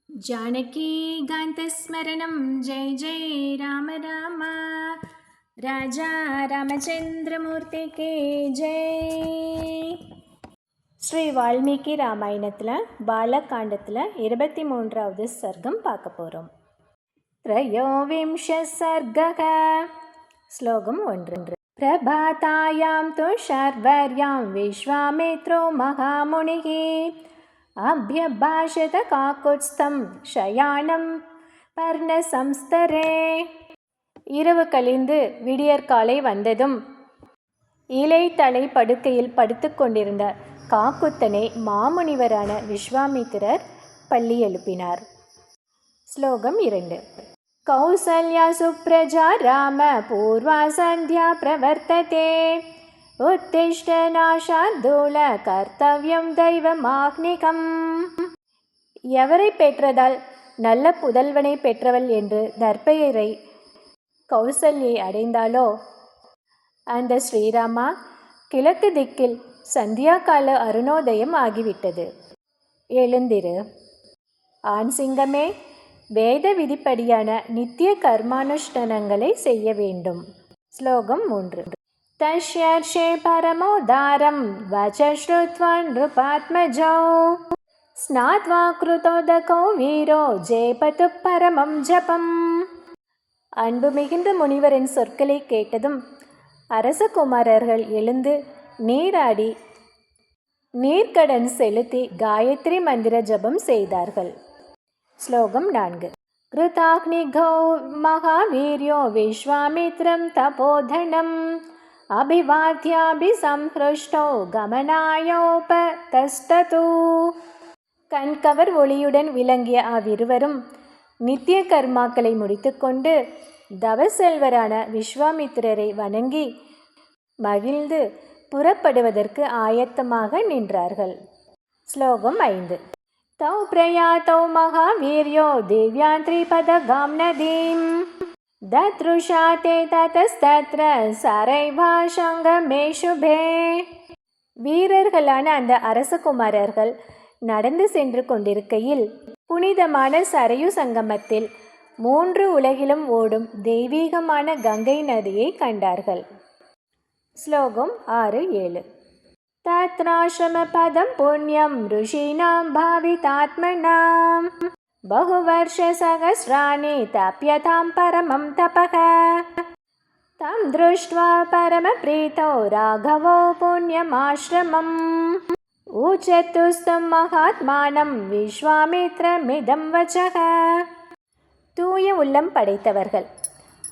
जानकीकान्तस्मरणं जय जय राम राम राजा ராமச்சந்திரமூர்த்தி கே ஜெய். ஸ்ரீ வால்மீகி ராமாயணத்தில் பாலகாண்டத்தில் 23வது சர்க்கம் பார்க்க போகிறோம். त्रयोविंश सर्गः. श्लोकम् 1. प्रभातायां तु शर्वर्यां विश्वामित्रो महामुनिः अभ्यभाषत काकुत्स्थं शयानं पर्णसंस्तरे. இரவு கழிந்து விடியற்காலை வந்ததும் இலைத்தலை படுக்கையில் படுத்து கொண்டிருந்த காக்குத்தனை மாமுனிவரான விஸ்வாமித்திரர் பள்ளி எழுப்பினார். ஸ்லோகம் 2. கௌசல்யா சுப்ரஜா ராம பூர்வா சந்தியா பிரவர்த்ததே உத்திஷ்ட நாஷார்தூல கர்த்தவ்யம் தெய்வமாக்னிகம். எவரை பெற்றதால் நல்ல புதல்வனை பெற்றவள் என்று நற்பெயரை கௌசல்யை அடைந்தாலோ அந்த ஸ்ரீராமா, கிழக்கு திக்கில் சந்தியாகால அருணோதயம் ஆகிவிட்டது. எழுந்திரு. ஆண் சிங்கமே, வேத விதிப்படியான நித்திய கர்மானுஷ்டானங்களை செய்ய வேண்டும். ஸ்லோகம் 3. தஷ்யர்ஷே பரமோதாரம் வச்ச்ருத்வா நிருபாத்மஜோ ஸ்நாத்வா கிருதோதகோ வீரோ ஜெபது பரமம் ஜபம். அன்பு மிகுந்த முனிவரின் சொற்களை கேட்டதும் அரசகுமாரர்கள் எழுந்து நீராடி நீர்க்கடன் செலுத்தி காயத்ரி மந்திர ஜபம் செய்தார்கள். ஸ்லோகம் 4. கிருதாக்னிகௌ மகாவீர்யோ விஸ்வாமித்ரம் தபோதனம் அபிவாத்யாபிசம்ஹ்ருஷ்டோ கமனாயோபதஸ்தது. கண்கவர் ஒளியுடன் விளங்கிய அவ்விருவரும் நித்திய கர்மாக்களை முடித்துக்கொண்டு தவசெல்வரான விஸ்வாமித்திரரை வணங்கி மகிழ்ந்து புறப்படுவதற்கு ஆயத்தமாக நின்றார்கள். ஸ்லோகம் 5. தௌ பிரயாதௌ மகாவீர்யோ திவ்யாத்ரிபதகாம் நதீம் தத்ருஷா தே ததஸ்தத்ர சரைவாசங்கமே சுபே. வீரர்களான அந்த அரசகுமாரர்கள் நடந்து சென்று கொண்டிருக்கையில் புனிதமான சரையு சங்கமத்தில் 3 உலகிலும் ஓடும் தெய்வீகமான கங்கை நதியை கண்டார்கள். ஸ்லோகம் 6, 7. தத்ராஷ்ரம பதம் புண்ணியம் ருஷீணாம் பாவிதாத்மனாம் பகுவர்ஷ சகஸ்ராணி தப்யதாம் பரமம் தபக தம் திருஷ்ட்வா பரம பிரீதோ ராகவோ புண்ணியமாஸ்ரமம் ஊச்சத்துஸ்தம் மகாத்மானம் விஸ்வாமித்ரமிதம் வச்சக. தூய உள்ளம் படைத்தவர்கள்,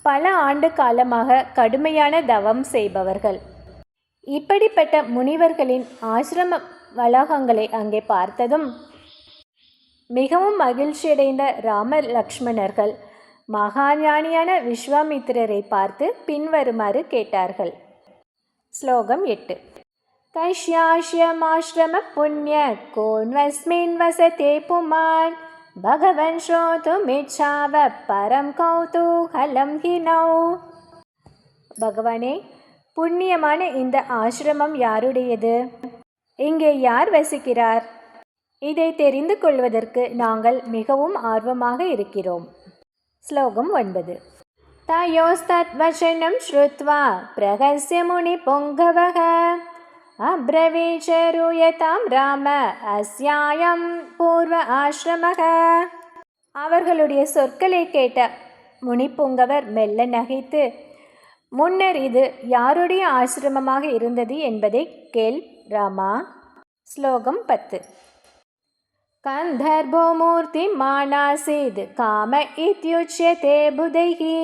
பல ஆண்டு காலமாக கடுமையான தவம் செய்பவர்கள். இப்படிப்பட்ட முனிவர்களின் ஆசிரம வளாகங்களை அங்கே பார்த்ததும் மிகவும் மகிழ்ச்சியடைந்த ராம லக்ஷ்மணர்கள் மகாஞானியான விஸ்வாமித்திரரை பார்த்து பின்வருமாறு கேட்டார்கள். ஸ்லோகம் 8. கஷ்யாஷ்யமாஸ்ரம புண்ணிய கோன்வஸ்மின் வசதே புமான் பகவன் ஸ்ரோதுமிச்சாவ பரம் கௌதூஹலம் ஹினௌ. பகவானே, புண்ணியமான இந்த ஆசிரமம் யாருடையது? இங்கே யார் வசிக்கிறார்? இதை தெரிந்து கொள்வதற்கு நாங்கள் மிகவும் ஆர்வமாக இருக்கிறோம். ஸ்லோகம் 9. தயோஸ்தத் வசனம் ஸ்ருத்வா பிரகஸ்ய முனி பொங்கவக அப்ரவீச்சரூயதாம் ராம அஸ்யாயம் பூர்வ ஆசிரமக. அவர்களுடைய சொற்களை கேட்ட முனிப்புங்கவர் மெல்ல நகைத்து, முன்னர் இது யாருடைய ஆசிரமமாக இருந்தது என்பதை கேள் ராமா. ஸ்லோகம் 10. கந்தர்போ மூர்த்தி மானாசீத் காம இத்யுச்யதே புதைஹி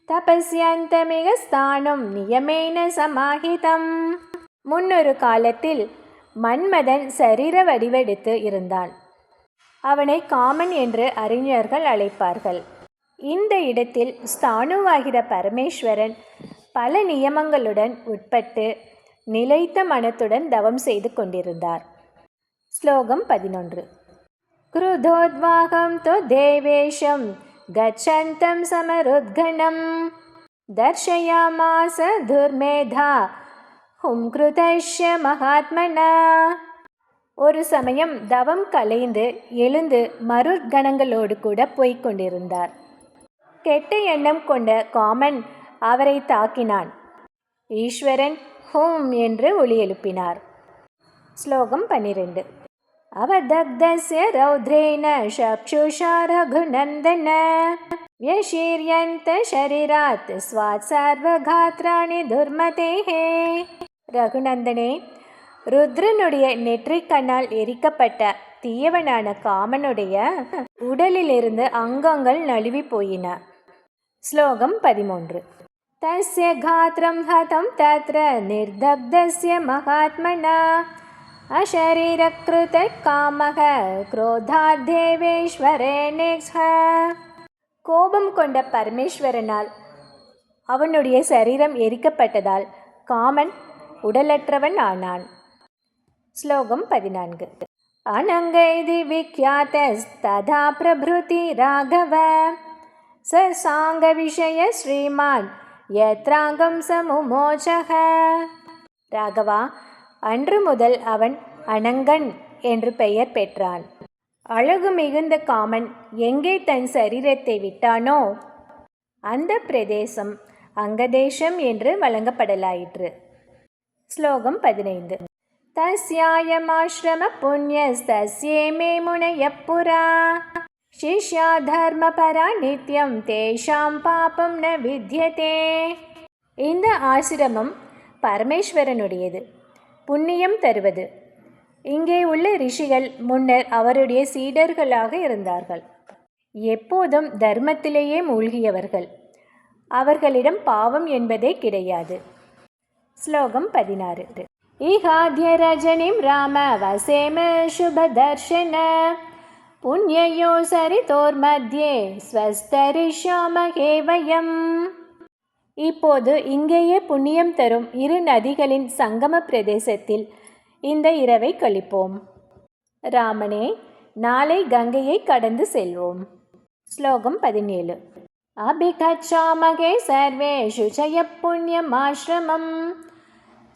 தபஸ்யந்தமிக ஸ்தானம் நியமேன சமாஹிதம். முன்னொரு காலத்தில் மன்மதன் சரீர வடிவெடுத்து இருந்தான். அவனை காமன் என்று அறிஞர்கள் அழைப்பார்கள். இந்த இடத்தில் ஸ்தானுவாகிற பரமேஸ்வரன் பல நியமங்களுடன் உட்பட்டு நிலைத்த மனத்துடன் தவம் செய்து கொண்டிருந்தார். ஸ்லோகம் 11. கிருதோத்வாகம் தோ தேவேஷம் கச்சந்தம் சமருத்கணம் தர்ஷயாமாச துர்மேதா ஹும் கிருதஷ்ய மகாத்மனா. ஒரு சமயம் தவம் கலைந்து எழுந்து மருத்கணங்களோடு கூட போய்க் கொண்டிருந்தார். கெட்ட எண்ணம் கொண்ட காமன் அவரை தாக்கினான். ஈஸ்வரன் ஹோம் என்று ஒலி எழுப்பினார். ஸ்லோகம் 12. அவதக்தஸ்ய ரௌத்ரேன சக்ஷுஷா ரகுநந்தன வ்யசீர்யந்த ஷரீராத் ஸ்வாத் சர்வகாத்ராணி துர்மதேஹே. ரகுநந்தனே, ருத்ரனுடைய நெற்றிக்கண்ணால் எரிக்கப்பட்ட தீயவனான காமனுடைய உடலிலிருந்து அங்கங்கள் நழுவி போயின. ஸ்லோகம் 13. தஸ்ய காத்ரம் ஹதம் தத்ர நிர்தக்தஸ்ய மகாத்மனா அஷரீரக்ருத காமக க்ரோதாத் தேவேஸ்வரேனேக்ஷ. கோபம் கொண்ட பரமேஸ்வரனால் அவனுடைய சரீரம் எரிக்கப்பட்டதால் காமன் உடலற்றவன் ஆனான். ஸ்லோகம் 14. அனங்கைதி விக்யாதஸ்ததா பிரபுதி ராகவ சசாங்க விஷய ஸ்ரீமான் யத்ராங்கம் சமுமோச்சக. ராகவா, அன்று முதல் அவன் அனங்கன் என்று பெயர் பெற்றான். அழகு மிகுந்த காமன் எங்கே தன் சரீரத்தை விட்டானோ அந்த பிரதேசம் அங்கதேசம் என்று வழங்கப்படலாயிற்று. ஸ்லோகம் 15. தஸ்யாயமாஶ்ரம புண்ணியஸ்தஸ்யே முனயः புரா சிஷ்யா தர்மபரா நித்யம் தேஷாம் பாபம் ந வித்யதே. இந்த ஆசிரமம் பரமேஸ்வரனுடையது, புண்ணியம் தருவது. இங்கே உள்ள ரிஷிகள் முன்னர் அவருடைய சீடர்களாக இருந்தார்கள். எப்போதும் தர்மத்திலேயே மூழ்கியவர்கள். அவர்களிடம் பாவம் என்பதே கிடையாது. ஸ்லோகம் 16. ஈகாத்ய ரஜனிம் ராம வசேம சுபதர்ஷன புண்ணியோ சரிதோர் மத்தியே ஸ்வஸ்தரிஷ்யாமஹே வயம். இப்போது இங்கேயே புண்ணியம் தரும் இரு நதிகளின் சங்கம பிரதேசத்தில் இந்த இரவை கழிப்போம். ராமனே, நாளை கங்கையை கடந்து செல்வோம். ஸ்லோகம் 17. அபிகச்சாமகே சர்வே சுச்சய புண்ணியம் ஆஸ்ரமம்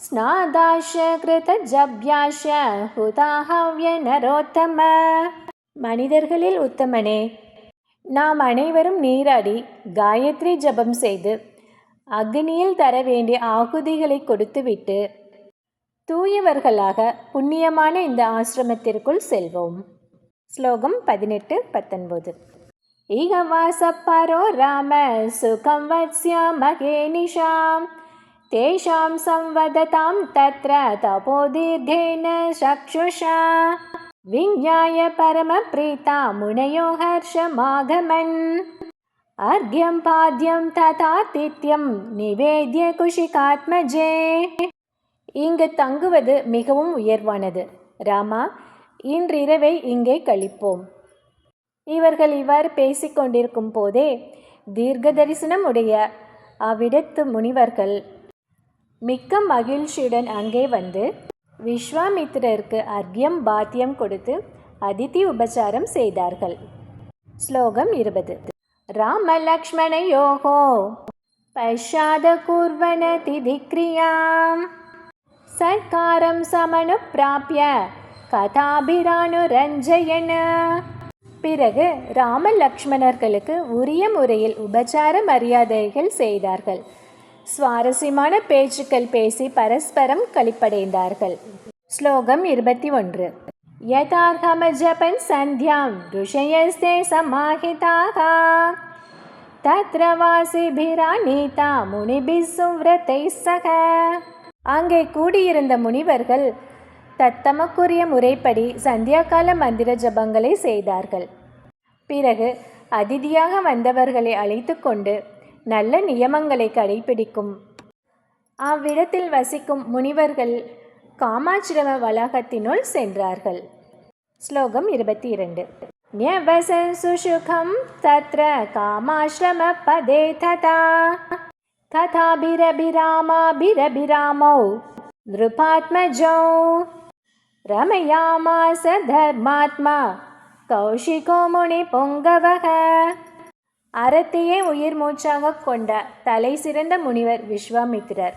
ஸ்நாதாஷ கிருத ஜப்யாஷ ஹுதாஹவ்ய நரோத்தம. மனிதர்களில் உத்தமனே, நாம் அனைவரும் நீராடி காயத்ரி ஜபம் செய்து அக்னியில் தர வேண்டிய ஆகுதிகளை கொடுத்துவிட்டு தூயவர்களாக புண்ணியமான இந்த ஆசிரமத்திற்குள் செல்வோம். ஸ்லோகம் 18, 19. ஈகவாசப்பரோ ராம சுகம் வத்ஸ்யாமகே நிஷாம் தேஷாம் சம்வததாம் தத்ர தபோதீர்கேன சக்ஷுஷா விஞ்ஞாய பரம பிரீதா முனையோ ஹர்ஷமாகமன் அர்க்யம் பாத்யம் ததாதித்யம் நிவேத்ய குஷிகாத்மஜே. இங்கு தங்குவது மிகவும் உயர்வானது. ராமா, இன்றிரவை இங்கே கழிப்போம். இவர்கள் இவ்வாறு பேசிக்கொண்டிருக்கும் போதே தீர்க்க தரிசனம் உடைய அவ்விடத்து முனிவர்கள் மிக்க மகிழ்ச்சியுடன் அங்கே வந்து விஸ்வாமித்திரருக்கு அர்க்யம் பாத்தியம் கொடுத்து அதிதி உபச்சாரம் செய்தார்கள். ஸ்லோகம் 20. ராம லக்ஷ்மணயோகோ பஷ்சாத கூர்வன திதிக்ரியாம் சர்க்காரம் சமனுப்ராப்ய கதாபிரானுரஞ்சயன. பிறகு ராம லக்ஷ்மணர்களுக்கு உரிய முறையில் உபச்சார மரியாதைகள் செய்தார்கள். சுவாரஸ்யமான பேச்சுக்கள் பேசி பரஸ்பரம் களிப்படைந்தார்கள். ஸ்லோகம் 21. யதார்ஹம ஜபன் சந்தியாம் ருஷயஸ்தே சமாஹிதாக தத்ர வாசிபிராநீதா முனிபிஸ் சுவ்ரதைஸ் சக. அங்கே கூடியிருந்த முனிவர்கள் தத்தமக்குரிய முறைப்படி சந்தியாகால மந்திர ஜபங்களை செய்தார்கள். பிறகு அதிதியாக வந்தவர்களை அழைத்து கொண்டு நல்ல நியமங்களை கடைபிடிக்கும் அவ்விடத்தில் வசிக்கும் முனிவர்கள் காமாச்சிரம வளாகத்தினுள் சென்றார்கள். ஸ்லோகம் 22. ஞவசன் சுசுகம் தத்ர காமாஸ்ரம பதே ததா ததாபிரபிராமாபிரபிராமௌ நிருபாத்மஜௌ ரமயாமாச தர்மாத்மா கௌஷிகோ முனி பொங்கவக. அறத்தையே உயிர் மூச்சாக கொண்ட தலை சிறந்த முனிவர் விஸ்வாமித்திரர்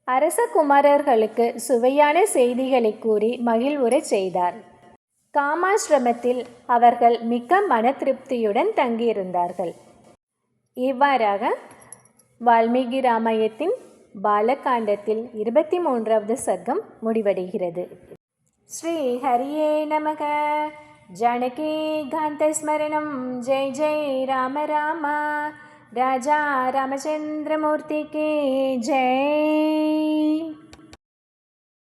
அரச குமாரர்களுக்கு சுவையான செய்திகளை கூறி மகிழ்வுறச் செய்தார். காமாசிரமத்தில் அவர்கள் மிக்க மன திருப்தியுடன் தங்கியிருந்தார்கள். இவ்வாறாக வால்மீகி ராமாயணத்தின் பாலகாண்டத்தில் 23வது சர்க்கம் முடிவடைகிறது. ஸ்ரீ ஹரியே நமக. ஜானகி காந்த ஸ்மரணம். ஜெய் ஜெய் ராம ராம. ராஜா ராமச்சந்திரமூர்த்திக்கு ஜெய்.